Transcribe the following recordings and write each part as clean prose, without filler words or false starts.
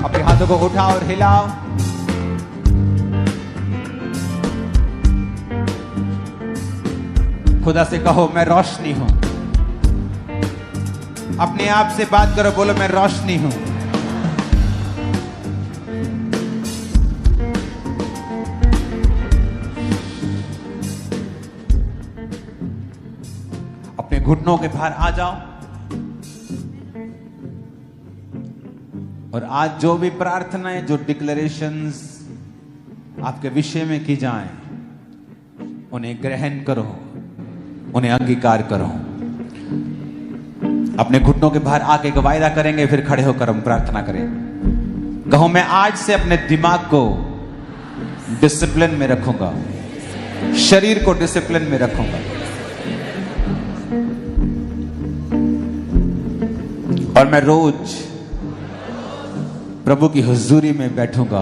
अपने हाथों को उठाओ और हिलाओ। खुदा से कहो मैं रोशनी हूं। अपने आप से बात करो, बोलो मैं रोशनी हूं। अपने घुटनों के बाहर आ जाओ और आज जो भी प्रार्थनाएं, जो डिक्लेरेशंस आपके विषय में की जाएं, उन्हें ग्रहण करो, उन्हें अंगीकार करो। अपने घुटनों के बाहर आके एक वायदा करेंगे, फिर खड़े होकर हम प्रार्थना करें। कहो मैं आज से अपने दिमाग को डिसिप्लिन में रखूंगा, शरीर को डिसिप्लिन में रखूंगा और मैं रोज प्रभु की हुजूरी में बैठूंगा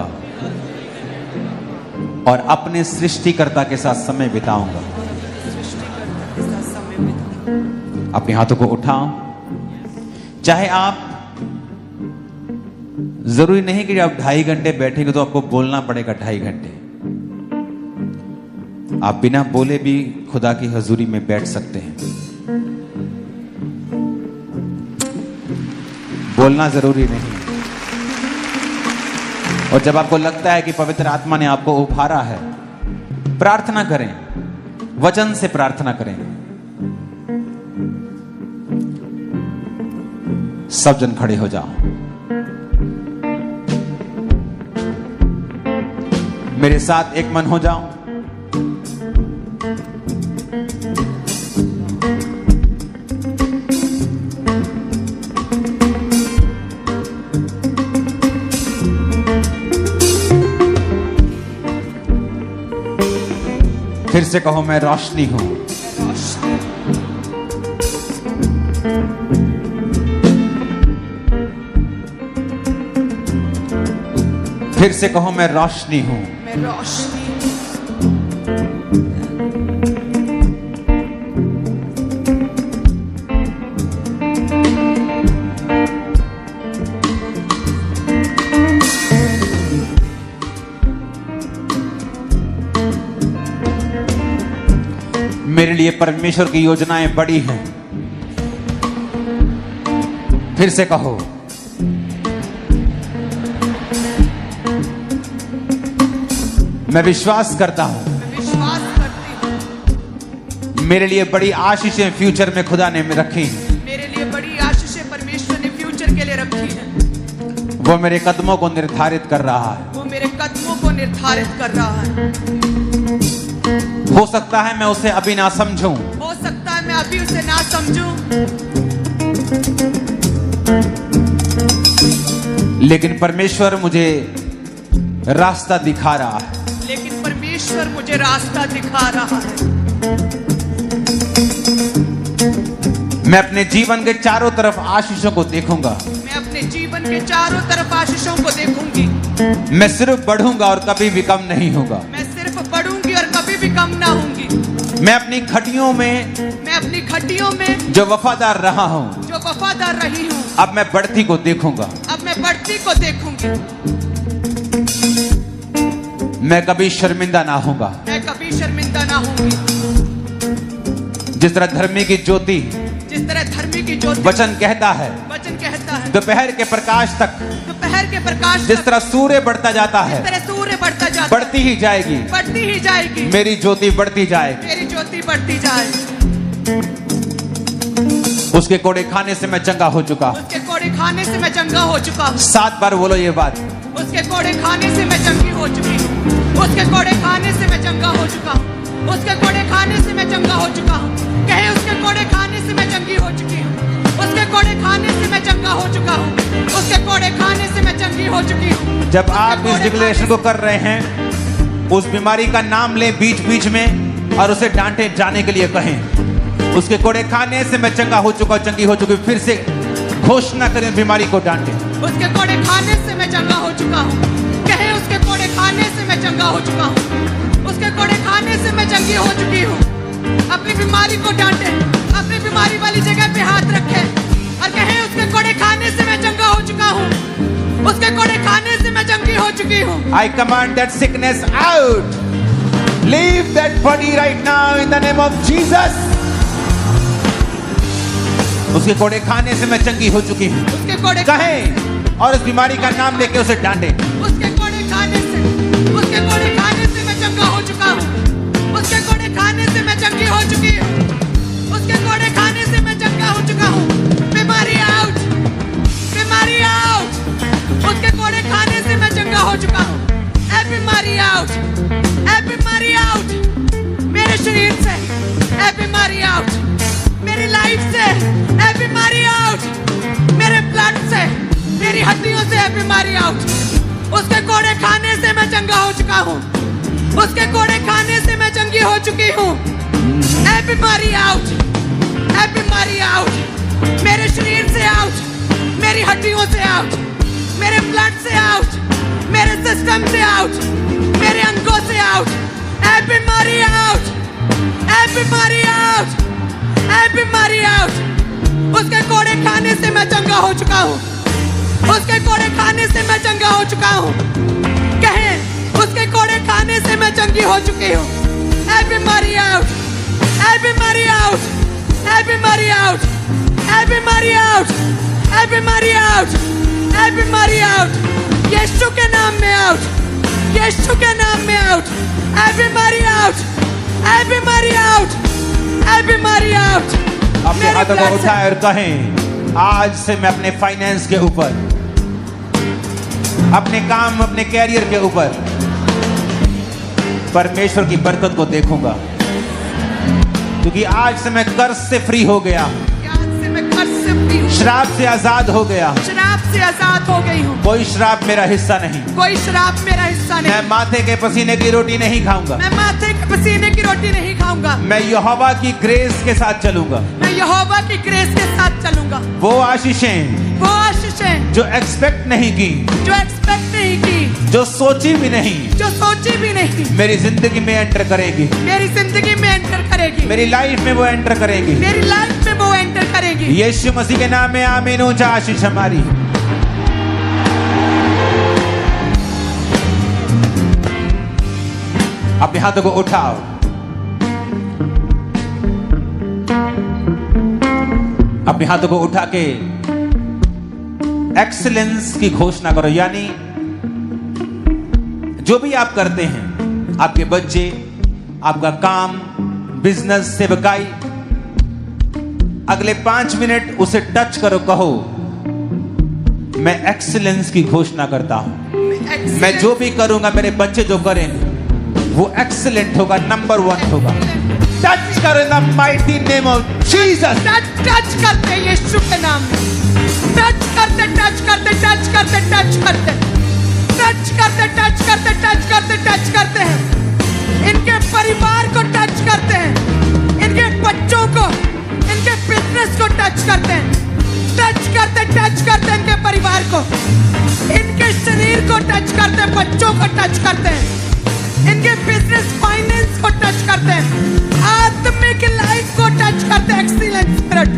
और अपने सृष्टिकर्ता के साथ समय बिताऊंगा। अपने हाथों को उठाओ। चाहे आप, जरूरी नहीं कि आप 2.5 घंटे बैठेंगे तो आपको बोलना पड़ेगा 2.5 घंटे। आप बिना बोले भी खुदा की हुजूरी में बैठ सकते हैं। बोलना जरूरी नहीं। और जब आपको लगता है कि पवित्र आत्मा ने आपको उभारा है, प्रार्थना करें, वचन से प्रार्थना करें। सब जन खड़े हो जाओ। मेरे साथ एक मन हो जाओ। फिर से कहो मैं रोशनी हूं। फिर से कहो मैं रोशनी हूं। मैं रोशनी मेरे लिए परमेश्वर की योजनाएं बड़ी हैं। फिर से कहो मैं विश्वास करता हूं, विश्वास करती हूँ। मेरे लिए बड़ी आशीषें फ्यूचर में खुदा ने रखी हैं। मेरे लिए बड़ी आशीषें परमेश्वर ने फ्यूचर के लिए रखी है। वो मेरे कदमों को निर्धारित कर रहा है। वो मेरे कदमों को निर्धारित कर रहा है। हो सकता है मैं उसे अभी ना समझूं, हो सकता है मैं अभी उसे ना समझूं, लेकिन परमेश्वर मुझे रास्ता दिखा रहा है। लेकिन परमेश्वर मुझे रास्ता दिखा रहा है। मैं अपने जीवन के चारों तरफ आशीषों को देखूंगा। मैं अपने जीवन के चारों तरफ आशीषों को देखूंगी। मैं सिर्फ बढ़ूंगा और कभी भी कम नहीं होगा। मैं सिर्फ बढ़ूंगी और कभी भी कम ना होंगी। मैं अपनी खटियों में, मैं अपनी खटियों में जो वफादार रहा हूं, जो वफादार रही हूँ, अब मैं बढ़ती को देखूंगा। अब मैं बढ़ती को देखूंगी। मैं कभी शर्मिंदा ना होगा। मैं कभी शर्मिंदा ना होंगी। जिस तरह धर्मी की ज्योति, जिस तरह धर्मी की ज्योति, वचन कहता है, वचन कहता है, दोपहर के प्रकाश तक, दोपहर के प्रकाश जिस तक, तरह सूर्य बढ़ता जाता जिस है, तरह सूर्य बढ़ता जाता है, बढ़ती ही जाएगी। बढ़ती ही जाएगी। मेरी ज्योति बढ़ती जाएगी। मेरी ज्योति बढ़ती जाए। उसके कोड़े खाने से मैं चंगा हो चुका हूं। उसके कोड़े खाने से मैं चंगा हो चुका हूँ। 7 बार बोलो ये बात। उसके कोड़े खाने से मैं चंगी हो चुकी हूँ। उसके कोड़े खाने से मैं चंगा हो चुका हूँ। उसके कोड़े खाने से मैं चंगा हो चुका हूँ। कहे उसके कोड़े खाने से मैं चंगी हो चुकी हूँ। उसके कोड़े खाने से मैं चंगा हो चुका हूँ। उसके कोड़े खाने से मैं चंगी हो चुकी हूँ। जब आप इस डिक्लेरेशन को कर रहे हैं, उस बीमारी का नाम लें बीच बीच में और उसे डांटे जाने के लिए कहें, उसके कोड़े खाने से मैं चंगा हो चुका हूँ, चंगी हो चुकी हूँ। फिर से घोषणा करें, बीमारी को डांटे। उसके कोड़े खाने से मैं चंगा हो चुका हूँ। कहे उसके कोड़े खाने से मैं चंगा हो चुका हूँ। उसके कोड़े खाने से मैं चंगी हो चुकी हूँ। अपनी बीमारी को डांटे, अपनी बीमारी वाली जगह पे हाथ रखे और कहे उसके कोड़े खाने से मैं चंगा हो चुका हूँ। उसके कोड़े खाने से मैं चंगी हो चुकी हूँ। I command that sickness out. Leave that body right now in the name of Jesus. उसके कोड़े खाने से मैं चंगी हो चुकी हूँ। उसके कोड़े कहें और उस बीमारी का नाम लेके उसे डांटे। उसके कोड़े खाने से मैं चंगा हो चुका हूँ। उसके कोड़े खाने से मैं चंगी हो चुकी हूँ। उसके कोड़े खाने से मैं चंगा हो चुका हूँ। बीमारी आउट, बीमारी आउट। उसके कोड़े खाने से मैं चंगा हो चुका हूँ। ए बीमारी आउट, ए बीमारी आउट। मेरे शरीर से ए बीमारी आउट, मेरी लाइफ से ए बीमारी आउट, मेरे ब्लड से, मेरी हड्डियों से ए बीमारी आउट। उसके कोड़े खाने से मैं चंगा हो चुका हूँ। उसके कोड़े खाने से मैं चंगी हो चुकी हूँ। ए बीमारी आउट, ए बीमारी आउट। मेरे शरीर से आउट, मेरी हड्डियों से आउट, मेरे ब्लड से आउट, मेरे सिस्टम से आउट, मेरे अंगों से आउट। ए बीमारी आउट, ए बीमारी आउट, ए बीमारी आउट। उसके कोड़े खाने से मैं चंगा हो चुका हूँ। उसके कोड़े खाने से मैं चंगा हो चुका हूँ। कहें, उसके कोड़े खाने से मैं चंगी हो चुकी हूँ। ए बीमारी आउट, ए बीमारी आउट, ए बीमारी आउट, ए बीमारी आउट, ए बीमारी आउट, ए बीमारी आउट। यीशु के नाम में आउट, यीशु के नाम में आउट। ए बीमारी आउट, ए बीमारी आउट, ए बीमारी आउट। अपने हाथों को उठाएं और कहें, आज से मैं अपने फाइनेंस के ऊपर, अपने काम, अपने कैरियर के ऊपर परमेश्वर की बरकत को देखूंगा, क्योंकि आज से मैं कर्ज से फ्री हो गया, श्राप से आजाद हो गया, शराब से आजाद हो गई हूँ। कोई श्राप मेरा हिस्सा नहीं, कोई शराब मेरा हिस्सा नहीं। मैं माथे के पसीने की रोटी नहीं खाऊंगा, मैं माथे के पसीने की रोटी नहीं खाऊंगा। मैं यहोवा की ग्रेस के साथ चलूंगा। मैं यहोवा की ग्रेस के साथ चलूंगा। वो आशीषें वो आशीषें जो एक्सपेक्ट नहीं की, जो एक्सपेक्ट नहीं की, जो सोची भी नहीं, जो सोची भी नहीं, मेरी जिंदगी में एंटर करेगी, मेरी जिंदगी में एंटर करेगी, मेरी लाइफ में वो एंटर करेगी, मेरी लाइफ में वो एंटर करेगी। यीशु मसीह के नाम में आमीन। ऊंचा आशीष हमारी। अपने हाथों को उठाओ, अपने हाथों को उठा के एक्सीलेंस की घोषणा करो। यानी जो भी आप करते हैं, आपके बच्चे, आपका काम, बिजनेस, सेवकाई, अगले 5 मिनट उसे टच करो, कहो मैं एक्सीलेंस की घोषणा करता हूं। मैं जो भी करूंगा, मेरे बच्चे जो करेंगे वो एक्सीलेंट होगा, नंबर 1 होगा। टच करो in the mighty name of Jesus. Touch करते यीशु के नाम में, टच करते, टच करते, टच करते, टच करते, टच करते, टच करते, टच करते, टच करते हैं। इनके परिवार को टच करते हैं, इनके बच्चों को, इनके बिजनेस को टच करते हैं, टच करते, टच करते इनके परिवार को, इनके शरीर को टच करते, बच्चों को टच करते हैं, इनके बिजनेस फाइनेंस को टच करते हैं, आत्मिक लाइफ को टच करते हैं। Excellent spirit,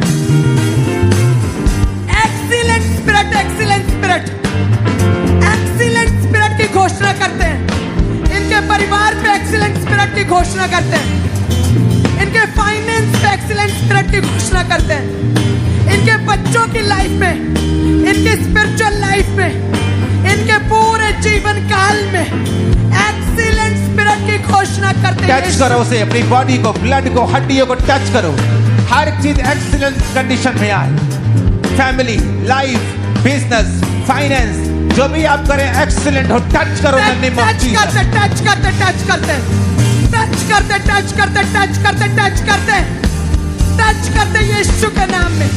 excellent spirit, excellent spirit, excellent spirit की घोषणा करते हैं। इनके परिवार पे एक्सीलेंट स्पिरिट की घोषणा करते हैं, इनके फाइनेंस पे एक्सीलेंट स्पिरिट की घोषणा करते हैं, इनके बच्चों की लाइफ में, इनके स्पिरिचुअल लाइफ में, इनके पूरे जीवन काल में एक्सीलेंट स्पिरिट की घोषणा करते हैं। टच करो उसे, अपनी बॉडी को, ब्लड को, हड्डियों को टच करो। हर चीज एक्सीलेंट कंडीशन में आए। फैमिली, लाइफ, बिजनेस, फाइनेंस, जो भी आप करें एक्सीलेंट हो। टच करो, टच करते, टच करते, टच करते, टच करते, टच करते, टच करते, टच करते, टच करते यीशु के नाम में,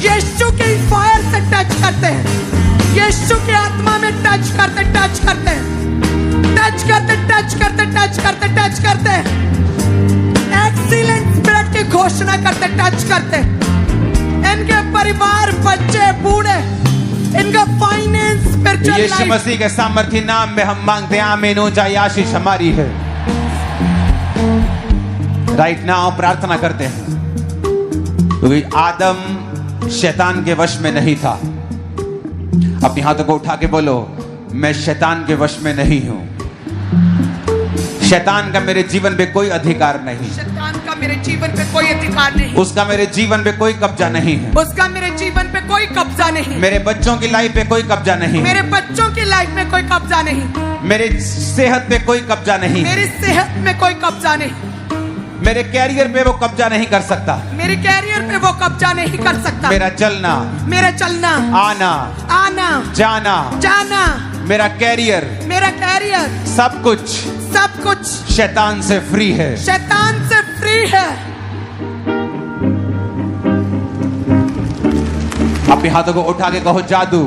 यीशु के फायर से टच करते हैं, यीशु की आत्मा में टच करते, टच करते, टच करते, टच करते, टच करते, टच करते, एक्सीलेंट स्पिरिट की घोषणा करते, टच करते। इनके परिवार, बच्चे, बूढ़े, इनका फाइनेंस, स्पिरिचुअल लाइफ, यीशु मसीह के सामर्थ्य नाम में हम मांगते हैं, आमीन। ऊंचा आशीष हमारी है। राइट नाउ प्रार्थना करते हैं, क्योंकि आदम शैतान के वश में नहीं था, अपने हाथों को उठा के बोलो, मैं शैतान के वश में नहीं हूं। शैतान का मेरे जीवन पे कोई अधिकार नहीं। शैतान का मेरे जीवन पे कोई अधिकार नहीं। उसका मेरे जीवन पे कोई कब्जा नहीं है। उसका मेरे जीवन पे कोई कब्जा नहीं। मेरे बच्चों की लाइफ पे कोई कब्जा नहीं। मेरे बच्चों की लाइफ में कोई कब्जा नहीं। मेरे सेहत पे कोई कब्जा नहीं। मेरी सेहत में कोई कब्जा नहीं। मेरे कैरियर पे वो कब्जा नहीं कर सकता। मेरे कैरियर पे वो कब्जा नहीं कर सकता। मेरा चलना, मेरा चलना, आना, आना, जाना, जाना, मेरा कैरियर, सब कुछ शैतान से फ्री है। शैतान से फ्री है। अपने हाथों को उठा के कहो, जादू,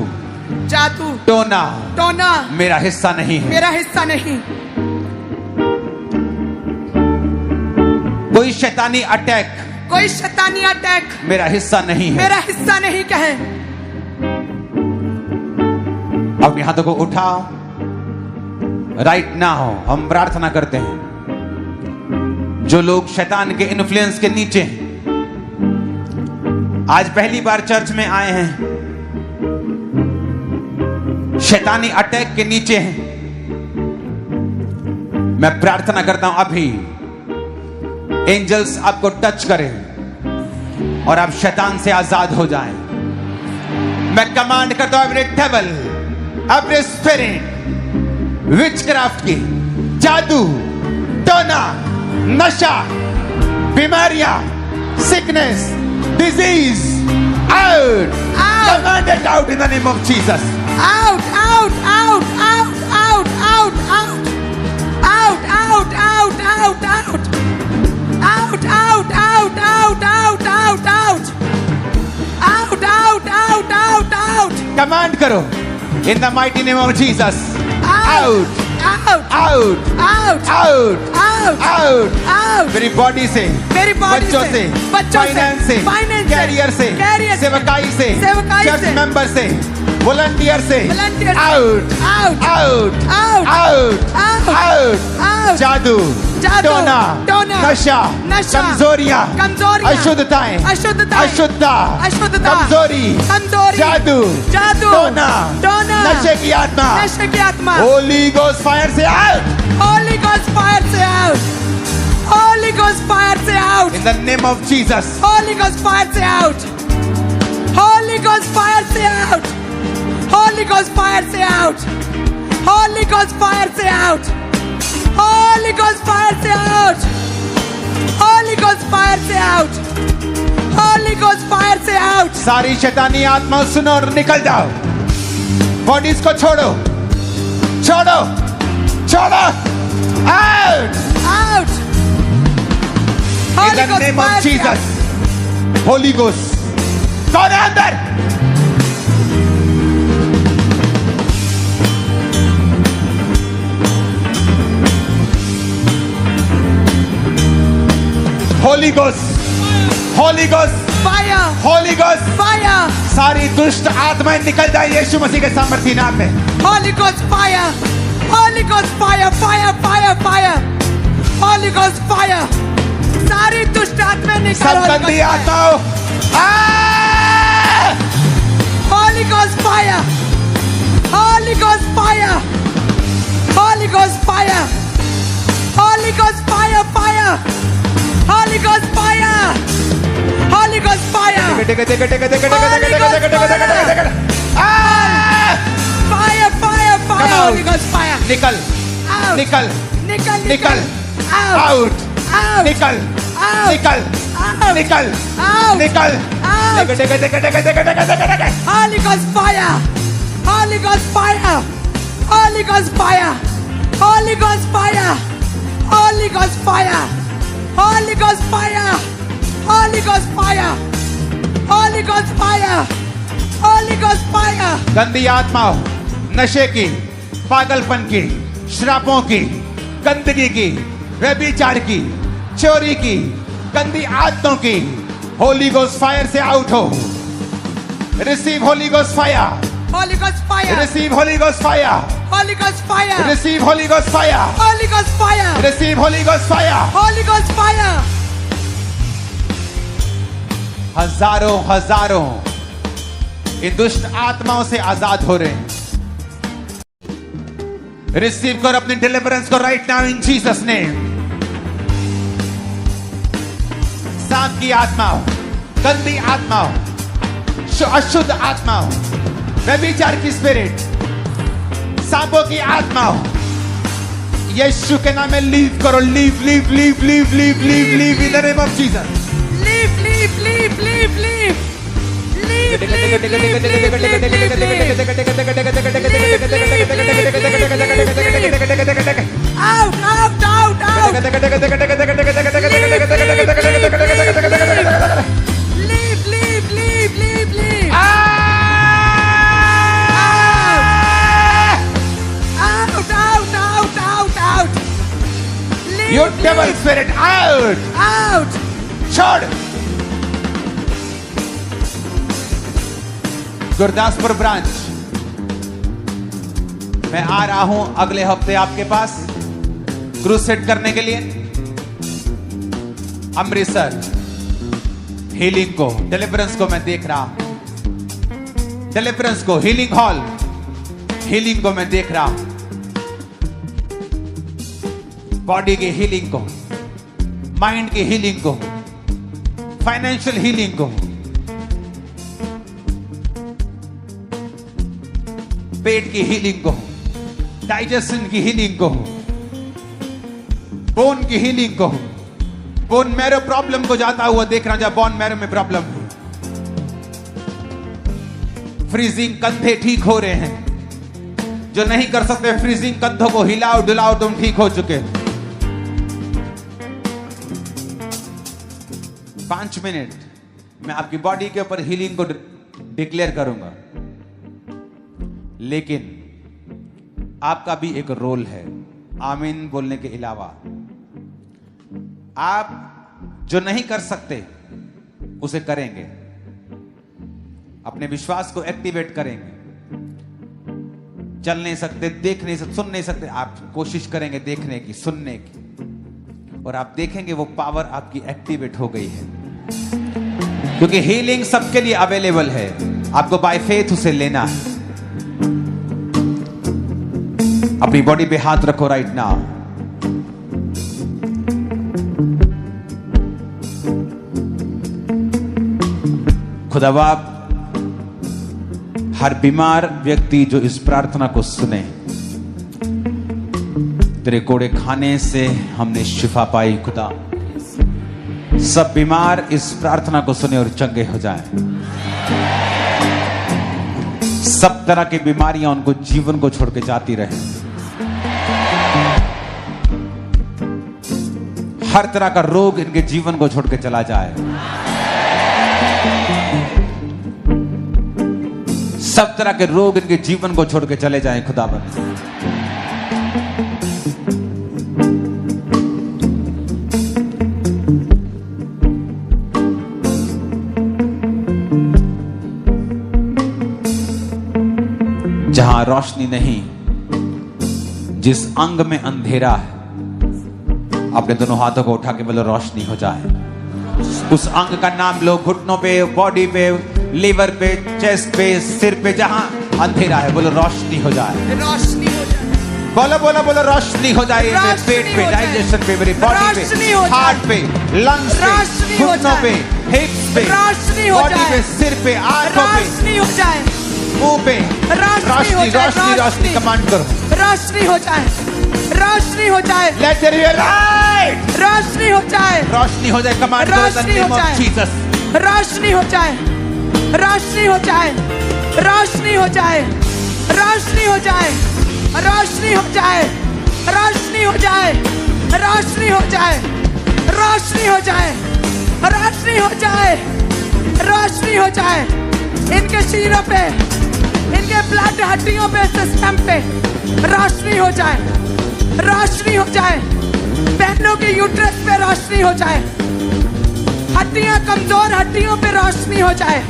जादू, टोना, टोना मेरा हिस्सा नहीं है। मेरा हिस्सा नहीं। कोई शैतानी अटैक, कोई शैतानी अटैक मेरा हिस्सा नहीं है। मेरा हिस्सा नहीं कहें। अपने हाथों को उठा। राइट नाउ हम प्रार्थना करते हैं, जो लोग शैतान के इन्फ्लुएंस के नीचे हैं, आज पहली बार चर्च में आए हैं, शैतानी अटैक के नीचे हैं, मैं प्रार्थना करता हूं अभी एंजल्स आपको टच करें और आप शैतान से आजाद हो जाएं। मैं कमांड करता हूं every devil, every spirit, witchcraft की, जादू, टोना, नशा, बीमारियां, sickness, disease, out, commanded out in the name of Jesus. Out, out, out, out, out, out, out, out, out, out, out, out, out, out, out, out, out, out, out, out, out, out, out, out. Command करो in the mighty name of Jesus. Out, out, out, out, out, out, out, out. मेरी body से, मेरी body बच्चों से, finance से, career से, सेवकाई से, चर्च मेंबर से, वॉलंटियर से, out, out, out, out, out, out, out, out. जादू, टोना, नशा, कमजोरियां, अशुद्धताएं, अशुद्धता, कमजोरी, जादू, टोना, नशे की आत्मा, होली गोस्ट फायर से आउट, होली गोस्ट फायर से आउट, होली गोस्ट फायर से out, in the name of Jesus, Holi ghost fire से आउट, होली गोस्ट फायर से आउट, होली गोस्ट फायर से आउट, होली गोस्ट फायर से आउट, Holy Ghost fire से out, Holy Ghost fire से out, Holy Ghost fire से out. सारी शैतानी आत्मा सुनो और निकल जाओ। बॉडीज को छोड़ो, छोड़ो, छोड़ो, out, out. In the name of Jesus, Holy Ghost, कौन है अंदर? Holy Ghost, Holy Ghost, fire, Holy Ghost, fire. सारी दुष्ट आत्माएं निकल जाए यीशु मसीह के सामर्थी नाम में। Holy Ghost fire, Holy Ghost fire, fire, fire, fire, Holy Ghost fire. सारी दुष्ट आत्माएं निकल। सब गंदी आत्माओं, Holy Ghost fire, Holy Ghost fire, Holy Ghost fire, Holy Ghost fire, fire. Holy Ghost fire! Holy Ghost fire! Fire, fire, fire! Holy Ghost fire! निकल, Out! निकल, निकल, निकल, Out! out, निकल, निकल, निकल, निकल, Holy Ghost fire! Holy Ghost fire! Holy Ghost fire! Holy Ghost fire! Holy Ghost fire! Holy Ghost fire! Holy Ghost fire! Holy Ghost fire! Holy Ghost fire! गंदी आत्माओं, नशे की, पागलपन की, श्रापों की, गंदगी की, व्यभिचार की, चोरी की, गंदी आदतों की, होली गोस्ट फायर से आउट हो। Receive Holi ghost fire, Holy Ghost fire! Receive Holi ghost fire, Holy Ghost fire! Receive Holi ghost fire, Holy Ghost fire! Receive Holi ghost fire. Holy Ghost fire! हजारों हजारों इन दुष्ट आत्माओं से आजाद हो रहे हैं। रिसीव कर अपनी डिलीवरेंस को right now in Jesus name. सांप की आत्माओं, गंदी आत्माओं, अशुद्ध आत्माओं, व्यभिचार की स्पिरिट, सांपों की आत्माओं, यीशु के नाम में लीव करो। Leave leave leave leave leave leave leave in the name of Jesus. Leave leave leave leave leave out out out out leave leave leave leave leave out out out out out You devil spirit out out छोड़। Gurdaspur branch मैं आ रहा हूं अगले हफ्ते आपके पास crusade करने के लिए। अमृतसर हीलिंग को, डिलीवरेंस को मैं देख रहा हूं। डिलीवरेंस को, हीलिंग हॉल, हीलिंग को मैं देख रहा हूं। बॉडी की हीलिंग को, माइंड की हीलिंग को, फाइनेंशियल हीलिंग को, पेट की हीलिंग को, डाइजेशन की हीलिंग को, बोन की हीलिंग को, बोन मैरो प्रॉब्लम को जाता हुआ देख रहा हूं। जब बोन मैरो में प्रॉब्लम है, फ्रीजिंग कंधे ठीक हो रहे हैं। जो नहीं कर सकते फ्रीजिंग कंधों को हिलाओ डुलाओ, तुम ठीक हो चुके। 5 मिनट मैं आपकी बॉडी के ऊपर हीलिंग को डिक्लेयर करूंगा, लेकिन आपका भी एक रोल है। आमीन बोलने के अलावा आप जो नहीं कर सकते उसे करेंगे। अपने विश्वास को एक्टिवेट करेंगे। चल नहीं सकते, देख नहीं सकते, सुन नहीं सकते, आप कोशिश करेंगे देखने की, सुनने की, और आप देखेंगे वो पावर आपकी एक्टिवेट हो गई है। क्योंकि हीलिंग सबके लिए अवेलेबल है, आपको बाय फेथ उसे लेना है। अपनी बॉडी पे हाथ रखो राइट नाउ। खुदाबाप, हर बीमार व्यक्ति जो इस प्रार्थना को सुने, तेरे कोड़े खाने से हमने शिफा पाई। खुदा, सब बीमार इस प्रार्थना को सुने और चंगे हो जाएं। सब तरह की बीमारियां उनको जीवन को छोड़ के जाती रहे। हर तरह का रोग इनके जीवन को छोड़ के चला जाए। सब तरह के रोग इनके जीवन को छोड़ के चले जाएं खुदाबंद। जहां रोशनी नहीं, जिस अंग में अंधेरा है, अपने दोनों हाथों को उठा के बोलो रोशनी हो जाए। उस अंग का नाम लो, घुटनों पे, बॉडी पे, लीवर पे, चेस्ट पे, सिर पे, जहां अंधेरा है बोलो रोशनी हो जाए। रोशनी हो जाए। बोलो बोलो बोलो रोशनी हो जाए। मेरे पेट पे, डाइजेशन पे, मेरी बॉडी पे, हार्ट पे, लंग्स पे, घुटनों पे, हिप्स पे, बॉडी पे, सिर पे, आंखों पे, रोशनी हो जाए। मुंह पे, रोशनी रोशनी रोशनी कमांड करो। रोशनी हो जाए, रोशनी हो जाए। Let there be light. रोशनी हो जाए, रोशनी हो जाए, कमांड करो in the name of Jesus. रोशनी हो जाए, रोशनी हो जाए, रोशनी हो जाए, रोशनी हो जाए, रोशनी हो जाए, रोशनी हो जाए, रोशनी हो जाए, रोशनी हो जाए, रोशनी हो जाए, रोशनी हो जाए। इनके शीरों पे, इनके ब्लड हड्डियों पे, सिस्टम पे रोशनी हो जाए, रोशनी हो जाए। बहनों के यूट्रस पे रोशनी हो जाए। हड्डियां, कमजोर हड्डियों पे रोशनी हो जाए।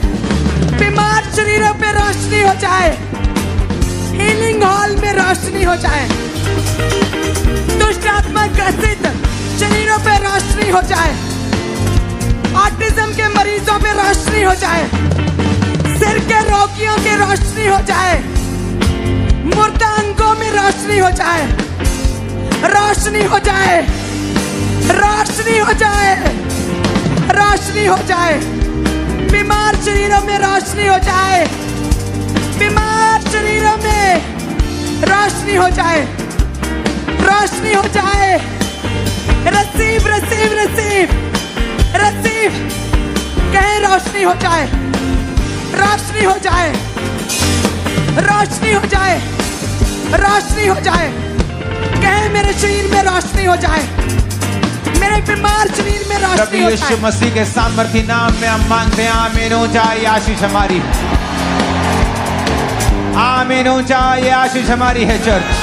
बीमार शरीरों पे रोशनी हो जाए। हीलिंग हॉल में रोशनी हो जाए। दुष्ट आत्मा ग्रसित शरीरों पे रोशनी हो जाए। ऑटिज्म के मरीजों पे रोशनी हो जाए। शरीर के रोगियों की रोशनी हो जाए, मुर्दा अंगों में रोशनी हो जाए, रोशनी हो जाए, रोशनी हो जाए, रोशनी हो जाए। बीमार शरीरों में रोशनी हो जाए, बीमार शरीरों में रोशनी हो जाए, रोशनी हो जाए। रिसीव रिसीव रिसीव रिसीव, कहे रोशनी हो जाए, रोशनी हो जाए, रोशनी हो जाए, रोशनी हो जाए। कहे मेरे शरीर में रोशनी हो जाए, मेरे बीमार शरीर में रोशनी प्रभु हो यीशु जाए। मसीह के सामर्थी नाम में हम मांगते हैं, आमीन हो जाए आशीष हमारी, आमीन हो जाए आशीष हमारी है चर्च।